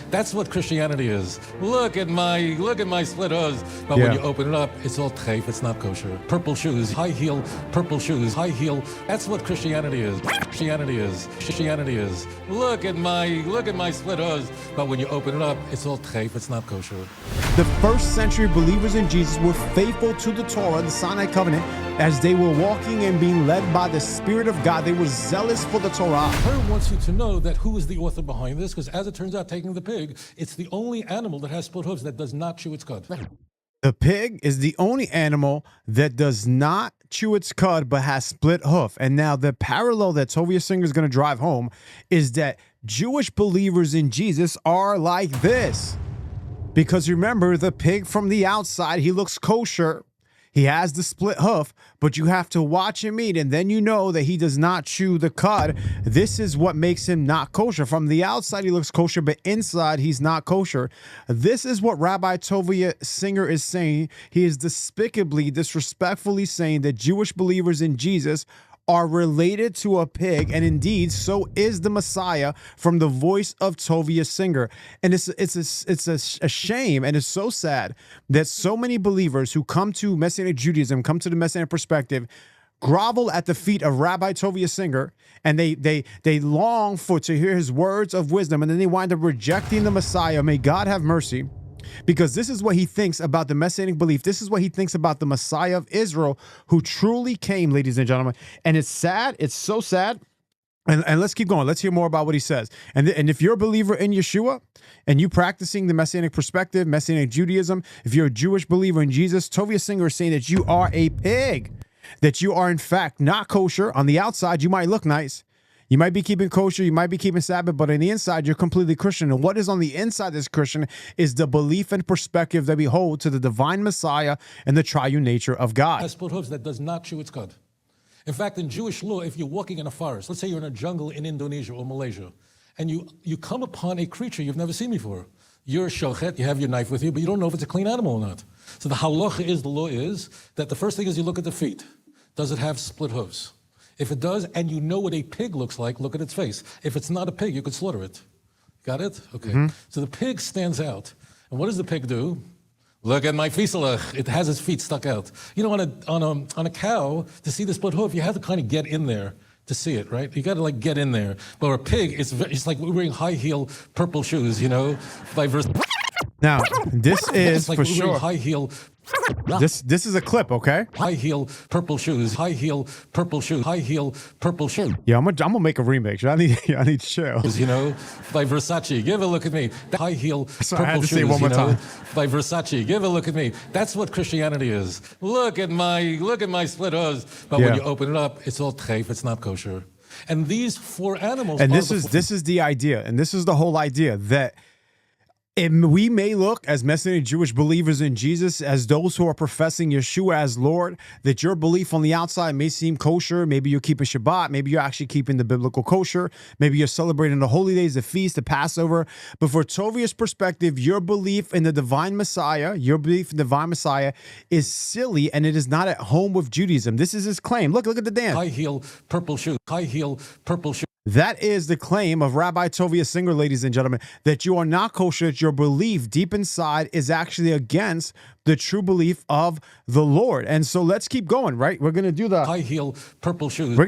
That's what Christianity is. Look at my split hose. But when you open it up, it's all treif, it's not kosher. Purple shoes, high heel, purple shoes, high heel. That's what Christianity is. Christianity is. Look at my split hose. But when you open it up, it's all treif, it's not kosher. The first century believers in Jesus were faithful to the Torah, the Sinai covenant, as they were walking and being led by the Spirit of God. They were zealous for the Torah. Torah wants you to know that who is the author behind this, because as it turns out, taking the pig, it's the only animal that has split hooves that does not chew its cud. The pig is the only animal that does not chew its cud but has split hoof. And now the parallel that Tovia Singer is going to drive home is that Jewish believers in Jesus are like this. Because remember, the pig from the outside, he looks kosher. He has the split hoof, but you have to watch him eat, and then you know that he does not chew the cud. This is what makes him not kosher. From the outside, he looks kosher, but inside, he's not kosher. This is what Rabbi Tovia Singer is saying. He is despicably, disrespectfully saying that Jewish believers in Jesus are related to a pig, and indeed, so is the Messiah, from the voice of Tovia Singer. And it's a shame, and it's so sad that so many believers who come to Messianic Judaism, come to the Messianic perspective, grovel at the feet of Rabbi Tovia Singer, and they long to hear his words of wisdom, and then they wind up rejecting the Messiah. May God have mercy. Because this is what he thinks about the Messianic belief. This is what he thinks about the Messiah of Israel, who truly came, ladies and gentlemen. And it's sad. It's so sad. And let's keep going. Let's hear more about what he says. And if you're a believer in Yeshua and you practicing the Messianic perspective, Messianic Judaism, if you're a Jewish believer in Jesus, Tovia Singer is saying that you are a pig, that you are in fact not kosher. On the outside, you might look nice. You might be keeping kosher, you might be keeping Sabbath, but on the inside, you're completely Christian. And what is on the inside that's Christian is the belief and perspective that we hold to the divine Messiah and the triune nature of God. Has split hooves that does not chew its cud. In fact, in Jewish law, if you're walking in a forest, let's say you're in a jungle in Indonesia or Malaysia, and you come upon a creature you've never seen before. You're a shochet, you have your knife with you, but you don't know if it's a clean animal or not. So the halacha is, the law is, that the first thing is you look at the feet. Does it have split hooves? If it does, and you know what a pig looks like, look at its face. If it's not a pig, you could slaughter it. Got it? Okay. So the pig stands out. And what does the pig do? Look at my fiselach. It has its feet stuck out. You know, on a cow, to see the split hoof, you have to kind of get in there to see it, right? You got to like get in there. But a pig, it's like we're wearing high heel purple shoes, you know, by verse. Now, this is like for sure. High heel. This is a clip, okay? High heel purple shoes. High heel purple shoes. High heel purple shoe. Yeah, I'm gonna make a remix. I need chill. You know, by Versace. Give a look at me. High heel So purple I had to shoes. say one more time. By Versace. Give a look at me. That's what Christianity is. Look at my split hose. But when you open it up, it's all treif. It's not kosher. And these four animals. And this is the idea, and this is the whole idea that. We may look as Messianic Jewish believers in Jesus, as those who are professing Yeshua as Lord, that your belief on the outside may seem kosher. Maybe you're keeping Shabbat. Maybe you're actually keeping the biblical kosher. Maybe you're celebrating the holy days, the feast, the Passover. But for Tovia's perspective, your belief in the divine Messiah, is silly, and it is not at home with Judaism. This is his claim. Look at the dance. High heel purple shoe. High heel purple shoe. That is the claim of Rabbi Tovia Singer, ladies and gentlemen, that you are not kosher, that your belief deep inside is actually against the true belief of the Lord. And so let's keep going, right? We're going to do the high heel purple shoes.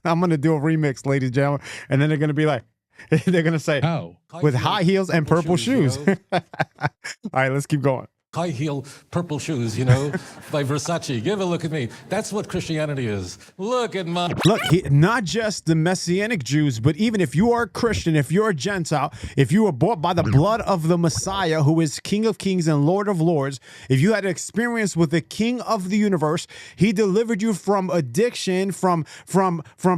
I'm going to do a remix, ladies and gentlemen, and then they're going to be like, they're going to say, oh, with high heels and purple shoes. You know? All right, let's keep going. High heel purple shoes, you know, by Versace. Give a look at me. That's what Christianity is. Look, not just the Messianic Jews, but even if you are a Christian, if you're a Gentile, if you were bought by the blood of the Messiah, who is King of Kings and Lord of Lords, if you had an experience with the King of the universe, he delivered you from addiction, from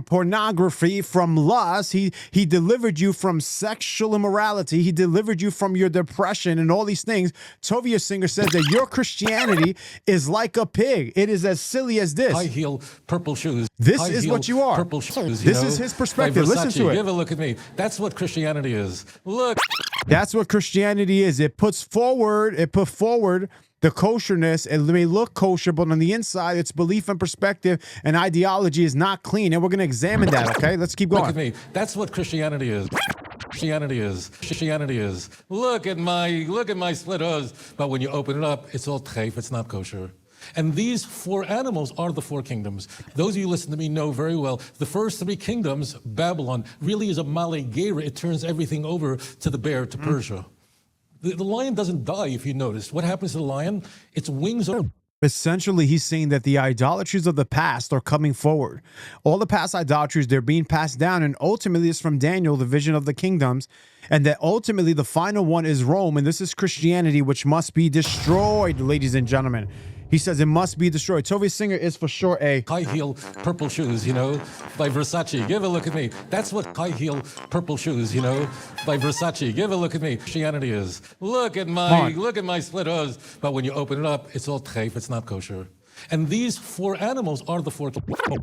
pornography, from lust. He delivered you from sexual immorality. He delivered you from your depression and all these things. Tovia Singer says that your Christianity is like a pig. It is as silly as this. High heel purple shoes. This is what you are. Purple shoes. This is his perspective. Listen to it. Give a look at me. That's what Christianity is. Look. That's what Christianity is. It put forward the kosherness. It may look kosher, but on the inside, its belief and perspective and ideology is not clean. And we're going to examine that, okay? Let's keep going. Look at me. That's what Christianity is. Christianity is. Look at my split hooves. But when you open it up, it's all treif, it's not kosher. And these four animals are the four kingdoms. Those of you who listen to me know very well, the first three kingdoms, Babylon, really is a Male Gera. It turns everything over to the bear, to Persia. The lion doesn't die, if you notice. What happens to the lion? Its wings are... Essentially, he's saying that the idolatries of the past are coming forward. All the past idolatries, they're being passed down, and ultimately it's from Daniel, the vision of the kingdoms, and that ultimately the final one is Rome, and this is Christianity, which must be destroyed, ladies and gentlemen. He says it must be destroyed. Tovia Singer is for sure a high-heel purple shoes, by Versace. Give a look at me. That's what high-heel purple shoes, by Versace. Give a look at me. Christianity is. Look at my split hooves. But when you open it up, it's all treif, it's not kosher. And these four animals are the four.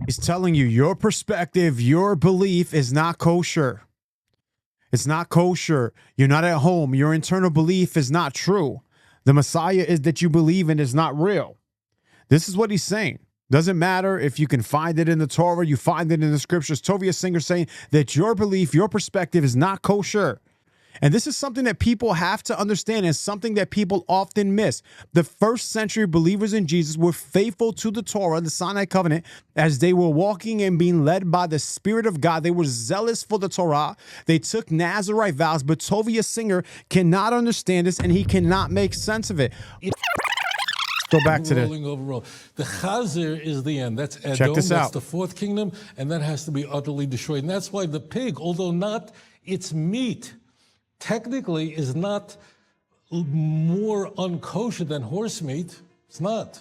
He's telling you your perspective, your belief is not kosher. It's not kosher. You're not at home. Your internal belief is not true. The Messiah is that you believe in is not real. This is what he's saying. Doesn't matter if you can find it in the Torah, you find it in the scriptures. Tovia Singer saying that your belief, your perspective is not kosher. And this is something that people have to understand, and something that people often miss. The first century believers in Jesus were faithful to the Torah, the Sinai covenant, as they were walking and being led by the Spirit of God. They were zealous for the Torah. They took Nazirite vows, but Tovia Singer cannot understand this, and he cannot make sense of it. Go back to this. The Chazer is the end. That's Edom. Check this out. That's the fourth kingdom, and that has to be utterly destroyed. And that's why the pig, although not its meat, technically is not more unkosher than horse meat. It's not.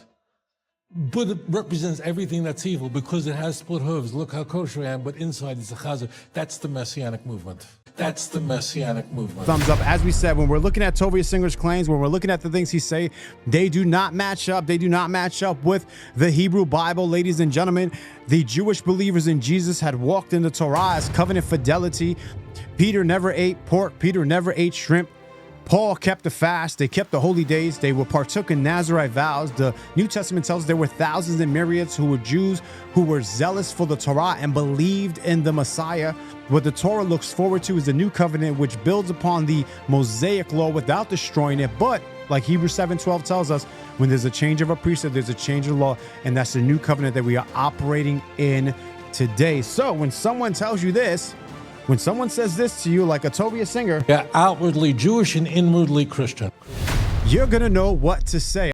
But it represents everything that's evil because it has split hooves. Look how kosher I am, but inside it's a chazer. That's the Messianic movement. That's the Messianic movement. Thumbs up. As we said, when we're looking at Tovia Singer's claims, when we're looking at the things he say, they do not match up. They do not match up with the Hebrew Bible, ladies and gentlemen. The Jewish believers in Jesus had walked in the Torah as covenant fidelity. Peter never ate pork. Peter never ate shrimp. Paul kept the fast. They kept the holy days. They were partook in Nazirite vows. The New Testament tells us there were thousands and myriads who were Jews who were zealous for the Torah and believed in the Messiah. What the Torah looks forward to is the new covenant, which builds upon the Mosaic law without destroying it. But like Hebrews 7:12 tells us, when there's a change of a priesthood, there's a change of law, and that's the new covenant that we are operating in today. So when someone tells you this, when someone says this to you, like a Tovia Singer, outwardly Jewish and inwardly Christian, you're going to know what to say.